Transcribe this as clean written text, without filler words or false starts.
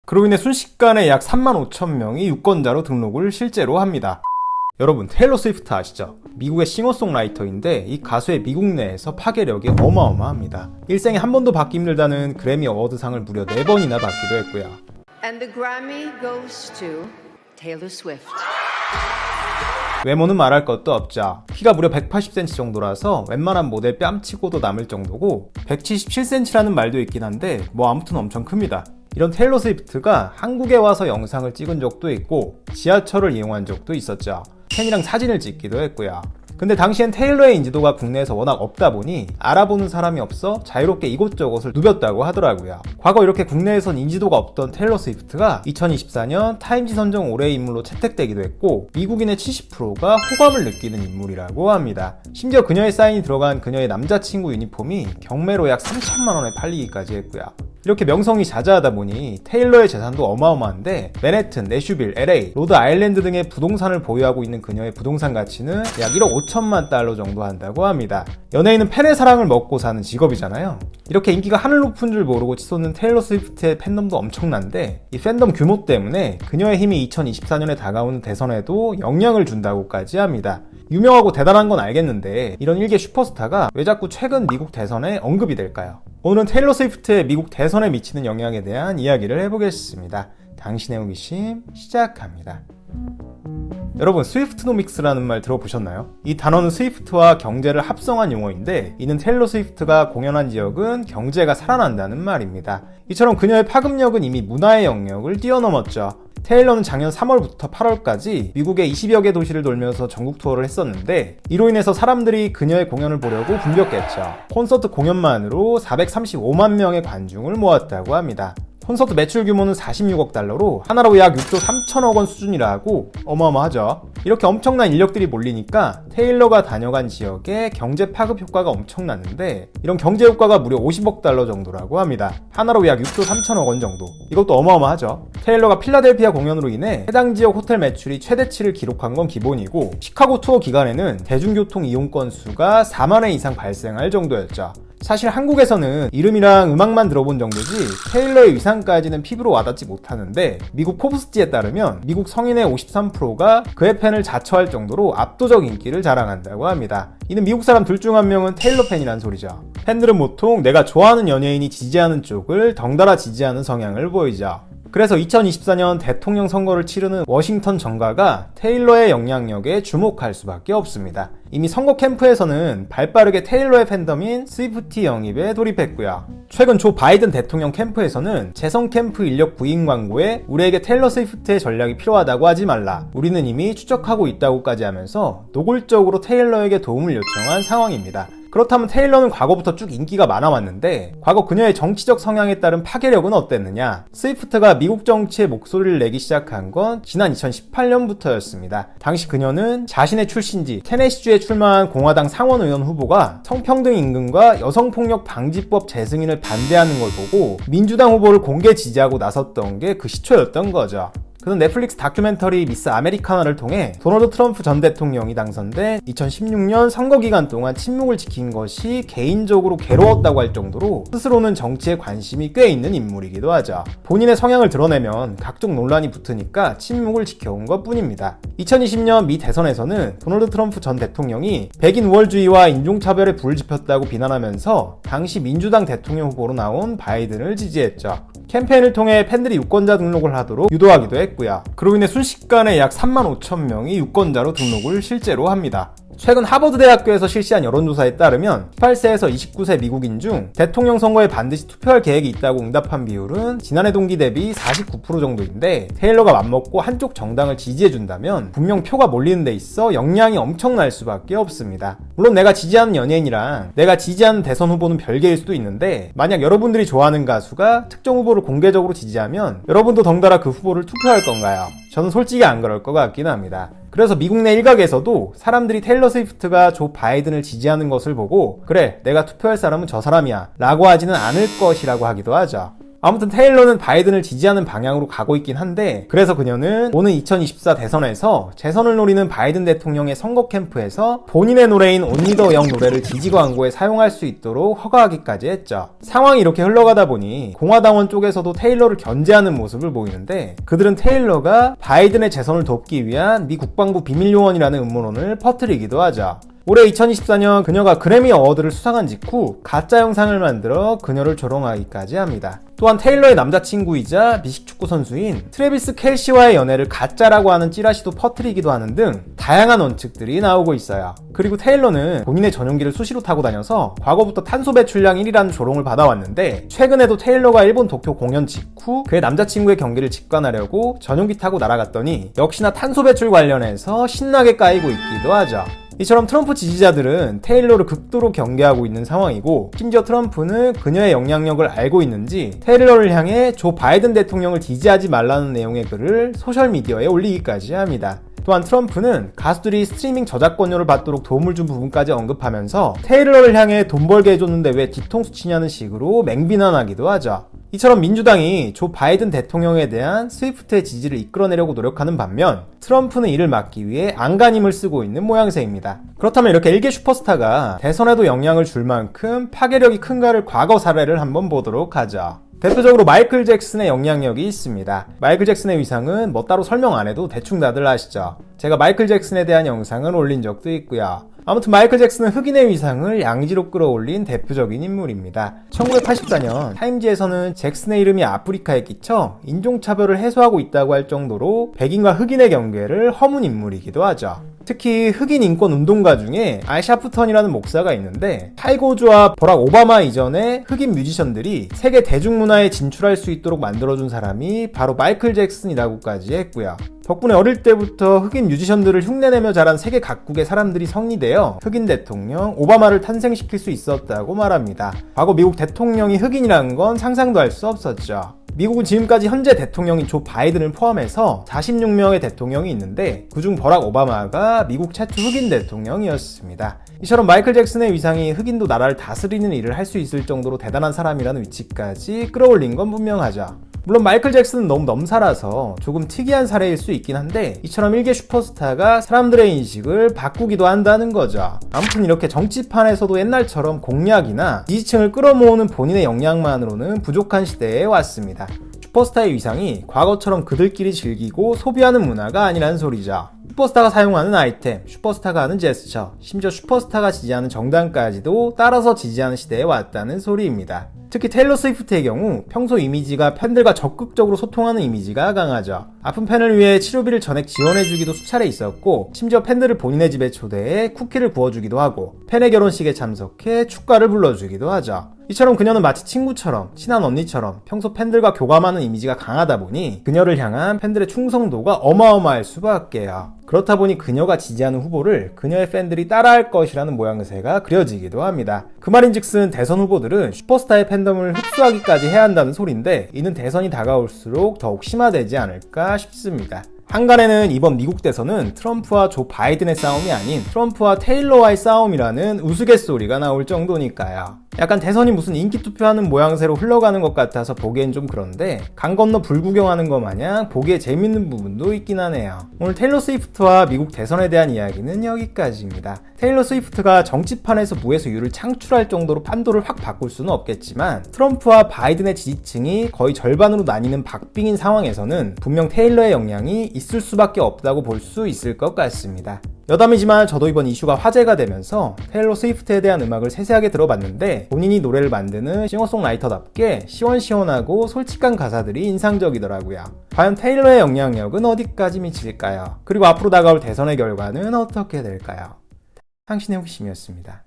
그로 인해 순식간에 약 35,000명이 유권자로 등록을 실제로 합니다. 여러분, 테일러 스위프트 아시죠? 미국의 싱어송라이터인데 이 가수의 미국 내에서 파괴력이 어마어마합니다. 일생에 한 번도 받기 힘들다는 그래미 어워드상을 무려 4번이나 받기도 했고요. And the Grammy goes to Taylor Swift. 외모는 말할 것도 없죠. 키가 무려 180cm 정도라서 웬만한 모델 뺨치고도 남을 정도고 177cm라는 말도 있긴 한데 뭐 아무튼 엄청 큽니다. 이런 테일러 스위프트가 한국에 와서 영상을 찍은 적도 있고 지하철을 이용한 적도 있었죠. 팬이랑 사진을 찍기도 했고요. 근데 당시엔 테일러의 인지도가 국내에서 워낙 없다 보니 알아보는 사람이 없어 자유롭게 이곳저곳을 누볐다고 하더라고요. 과거 이렇게 국내에선 인지도가 없던 테일러 스위프트가 2024년 타임지 선정 올해의 인물로 채택되기도 했고 미국인의 70%가 호감을 느끼는 인물이라고 합니다. 심지어 그녀의 사인이 들어간 그녀의 남자친구 유니폼이 경매로 약 3천만 원에 팔리기까지 했고요. 이렇게 명성이 자자하다 보니 테일러의 재산도 어마어마한데 맨해튼, 내슈빌, LA, 로드 아일랜드 등의 부동산을 보유하고 있는 그녀의 부동산 가치는 약 1억 5천만 달러 정도 한다고 합니다. 연예인은 팬의 사랑을 먹고 사는 직업이잖아요. 이렇게 인기가 하늘 높은 줄 모르고 치솟는 테일러 스위프트의 팬덤도 엄청난데 이 팬덤 규모 때문에 그녀의 힘이 2024년에 다가오는 대선에도 영향을 준다고까지 합니다. 유명하고 대단한 건 알겠는데 이런 일개 슈퍼스타가 왜 자꾸 최근 미국 대선에 언급이 될까요? 오늘은 테일러 스위프트의 미국 대선에 미치는 영향에 대한 이야기를 해보겠습니다. 당신의 호기심 시작합니다. 여러분, 스위프트노믹스라는 말 들어보셨나요? 이 단어는 스위프트와 경제를 합성한 용어인데 이는 테일러 스위프트가 공연한 지역은 경제가 살아난다는 말입니다. 이처럼 그녀의 파급력은 이미 문화의 영역을 뛰어넘었죠. 테일러는 작년 3월부터 8월까지 미국의 20여 개 도시를 돌면서 전국 투어를 했었는데 이로 인해서 사람들이 그녀의 공연을 보려고 붐볐겠죠. 콘서트 공연만으로 435만 명의 관중을 모았다고 합니다. 콘서트 매출 규모는 46억 달러로 하나로 약 6조 3천억 원 수준이라고 어마어마하죠. 이렇게 엄청난 인력들이 몰리니까 테일러가 다녀간 지역에 경제 파급 효과가 엄청났는데 이런 경제 효과가 무려 50억 달러 정도라고 합니다. 하나로 약 6조 3천억 원 정도. 이것도 어마어마하죠. 테일러가 필라델피아 공연으로 인해 해당 지역 호텔 매출이 최대치를 기록한 건 기본이고 시카고 투어 기간에는 대중교통 이용 건수가 4만 회 이상 발생할 정도였죠. 사실 한국에서는 이름이랑 음악만 들어본 정도지 테일러의 위상까지는 피부로 와닿지 못하는데 미국 포브스지에 따르면 미국 성인의 53%가 그의 팬을 자처할 정도로 압도적 인기를 자랑한다고 합니다. 이는 미국 사람 둘 중 한 명은 테일러 팬이란 소리죠. 팬들은 보통 내가 좋아하는 연예인이 지지하는 쪽을 덩달아 지지하는 성향을 보이죠. 그래서 2024년 대통령 선거를 치르는 워싱턴 정가가 테일러의 영향력에 주목할 수밖에 없습니다. 이미 선거 캠프에서는 발빠르게 테일러의 팬덤인 스위프티 영입에 돌입했고요. 최근 조 바이든 대통령 캠프에서는 재선 캠프 인력 구인 광고에 우리에게 테일러 스위프트의 전략이 필요하다고 하지 말라. 우리는 이미 추적하고 있다고까지 하면서 노골적으로 테일러에게 도움을 요청한 상황입니다. 그렇다면 테일러는 과거부터 쭉 인기가 많아왔는데 과거 그녀의 정치적 성향에 따른 파괴력은 어땠느냐? 스위프트가 미국 정치에 목소리를 내기 시작한 건 지난 2018년부터였습니다. 당시 그녀는 자신의 출신지 테네시주에 출마한 공화당 상원의원 후보가 성평등 임금과 여성폭력 방지법 재승인을 반대하는 걸 보고 민주당 후보를 공개 지지하고 나섰던 게 그 시초였던 거죠. 그는 넷플릭스 다큐멘터리 미스 아메리카나를 통해 도널드 트럼프 전 대통령이 당선된 2016년 선거 기간 동안 침묵을 지킨 것이 개인적으로 괴로웠다고 할 정도로 스스로는 정치에 관심이 꽤 있는 인물이기도 하죠. 본인의 성향을 드러내면 각종 논란이 붙으니까 침묵을 지켜온 것 뿐입니다. 2020년 미 대선에서는 도널드 트럼프 전 대통령이 백인 우월주의와 인종차별에 불을 지폈다고 비난하면서 당시 민주당 대통령 후보로 나온 바이든을 지지했죠. 캠페인을 통해 팬들이 유권자 등록을 하도록 유도하기도 했고요. 그로 인해 순식간에 약 35,000명이 유권자로 등록을 실제로 합니다. 최근 하버드 대학교에서 실시한 여론조사에 따르면 18세에서 29세 미국인 중 대통령 선거에 반드시 투표할 계획이 있다고 응답한 비율은 지난해 동기 대비 49% 정도인데 테일러가 맘먹고 한쪽 정당을 지지해준다면 분명 표가 몰리는 데 있어 영향이 엄청날 수밖에 없습니다. 물론 내가 지지하는 연예인이랑 내가 지지하는 대선 후보는 별개일 수도 있는데 만약 여러분들이 좋아하는 가수가 특정 후보를 공개적으로 지지하면 여러분도 덩달아 그 후보를 투표할 건가요? 저는 솔직히 안 그럴 것 같긴 합니다. 그래서 미국 내 일각에서도 사람들이 테일러 스위프트가 조 바이든을 지지하는 것을 보고 그래, 내가 투표할 사람은 저 사람이야 라고 하지는 않을 것이라고 하기도 하죠. 아무튼 테일러는 바이든을 지지하는 방향으로 가고 있긴 한데, 그래서 그녀는 오는 2024 대선에서 재선을 노리는 바이든 대통령의 선거 캠프에서 본인의 노래인 Only the Young 노래를 지지 광고에 사용할 수 있도록 허가하기까지 했죠. 상황이 이렇게 흘러가다 보니 공화당원 쪽에서도 테일러를 견제하는 모습을 보이는데, 그들은 테일러가 바이든의 재선을 돕기 위한 미 국방부 비밀요원이라는 음모론을 퍼뜨리기도 하죠. 올해 2024년 그녀가 그래미 어워드를 수상한 직후 가짜 영상을 만들어 그녀를 조롱하기까지 합니다. 또한 테일러의 남자친구이자 미식축구 선수인 트래비스 켈시와의 연애를 가짜라고 하는 찌라시도 퍼뜨리기도 하는 등 다양한 원칙들이 나오고 있어요. 그리고 테일러는 본인의 전용기를 수시로 타고 다녀서 과거부터 탄소 배출량 1위라는 조롱을 받아왔는데, 최근에도 테일러가 일본 도쿄 공연 직후 그의 남자친구의 경기를 직관하려고 전용기 타고 날아갔더니 역시나 탄소 배출 관련해서 신나게 까이고 있기도 하죠. 이처럼 트럼프 지지자들은 테일러를 극도로 경계하고 있는 상황이고, 심지어 트럼프는 그녀의 영향력을 알고 있는지 테일러를 향해 조 바이든 대통령을 지지하지 말라는 내용의 글을 소셜미디어에 올리기까지 합니다. 또한 트럼프는 가수들이 스트리밍 저작권료를 받도록 도움을 준 부분까지 언급하면서 테일러를 향해 돈 벌게 해줬는데 왜 뒤통수 치냐는 식으로 맹비난하기도 하죠. 이처럼 민주당이 조 바이든 대통령에 대한 스위프트의 지지를 이끌어내려고 노력하는 반면, 트럼프는 이를 막기 위해 안간힘을 쓰고 있는 모양새입니다. 그렇다면 이렇게 일개 슈퍼스타가 대선에도 영향을 줄 만큼 파괴력이 큰가를 과거 사례를 한번 보도록 하죠. 대표적으로 마이클 잭슨의 영향력이 있습니다. 마이클 잭슨의 위상은 뭐 따로 설명 안 해도 대충 다들 아시죠. 제가 마이클 잭슨에 대한 영상을 올린 적도 있고요. 아무튼 마이클 잭슨은 흑인의 위상을 양지로 끌어올린 대표적인 인물입니다. 1984년 타임지에서는 잭슨의 이름이 아프리카에 끼쳐 인종차별을 해소하고 있다고 할 정도로 백인과 흑인의 경계를 허문 인물이기도 하죠. 특히 흑인 인권 운동가 중에 알 샤프턴이라는 목사가 있는데, 타이거우즈와 버락 오바마 이전에 흑인 뮤지션들이 세계 대중문화에 진출할 수 있도록 만들어준 사람이 바로 마이클 잭슨이라고까지 했고요. 덕분에 어릴 때부터 흑인 뮤지션들을 흉내내며 자란 세계 각국의 사람들이 성리되어 흑인 대통령 오바마를 탄생시킬 수 있었다고 말합니다. 과거 미국 대통령이 흑인이라는 건 상상도 할 수 없었죠. 미국은 지금까지 현재 대통령인 조 바이든을 포함해서 46명의 대통령이 있는데, 그중 버락 오바마가 미국 최초 흑인 대통령이었습니다. 이처럼 마이클 잭슨의 위상이 흑인도 나라를 다스리는 일을 할 수 있을 정도로 대단한 사람이라는 위치까지 끌어올린 건 분명하죠. 물론 마이클 잭슨은 너무 넘사라서 조금 특이한 사례일 수 있긴 한데, 이처럼 일개 슈퍼스타가 사람들의 인식을 바꾸기도 한다는 거죠. 아무튼 이렇게 정치판에서도 옛날처럼 공약이나 지지층을 끌어모으는 본인의 역량만으로는 부족한 시대에 왔습니다. 슈퍼스타의 위상이 과거처럼 그들끼리 즐기고 소비하는 문화가 아니라는 소리죠. 슈퍼스타가 사용하는 아이템, 슈퍼스타가 하는 제스처, 심지어 슈퍼스타가 지지하는 정당까지도 따라서 지지하는 시대에 왔다는 소리입니다. 특히 테일러 스위프트의 경우 평소 이미지가 팬들과 적극적으로 소통하는 이미지가 강하죠. 아픈 팬을 위해 치료비를 전액 지원해주기도 수차례 있었고, 심지어 팬들을 본인의 집에 초대해 쿠키를 구워주기도 하고, 팬의 결혼식에 참석해 축가를 불러주기도 하죠. 이처럼 그녀는 마치 친구처럼, 친한 언니처럼 평소 팬들과 교감하는 이미지가 강하다 보니 그녀를 향한 팬들의 충성도가 어마어마할 수밖에요. 그렇다 보니 그녀가 지지하는 후보를 그녀의 팬들이 따라할 것이라는 모양새가 그려지기도 합니다. 그 말인즉슨 대선 후보들은 슈퍼스타의 팬덤을 흡수하기까지 해야 한다는 소린데, 이는 대선이 다가올수록 더욱 심화되지 않을까 싶습니다. 한간에는 이번 미국 대선은 트럼프와 조 바이든의 싸움이 아닌 트럼프와 테일러와의 싸움이라는 우스갯소리가 나올 정도니까요. 약간 대선이 무슨 인기 투표하는 모양새로 흘러가는 것 같아서 보기엔 좀 그런데, 강 건너 불구경하는 것 마냥 보기에 재밌는 부분도 있긴 하네요. 오늘 테일러 스위프트와 미국 대선에 대한 이야기는 여기까지입니다. 테일러 스위프트가 정치판에서 무에서 유를 창출할 정도로 판도를 확 바꿀 수는 없겠지만, 트럼프와 바이든의 지지층이 거의 절반으로 나뉘는 박빙인 상황에서는 분명 테일러의 영향이 있을 수밖에 없다고 볼 수 있을 것 같습니다. 여담이지만 저도 이번 이슈가 화제가 되면서 테일러 스위프트에 대한 음악을 세세하게 들어봤는데, 본인이 노래를 만드는 싱어송라이터답게 시원시원하고 솔직한 가사들이 인상적이더라고요. 과연 테일러의 영향력은 어디까지 미칠까요? 그리고 앞으로 다가올 대선의 결과는 어떻게 될까요? 당신의 호기심이었습니다.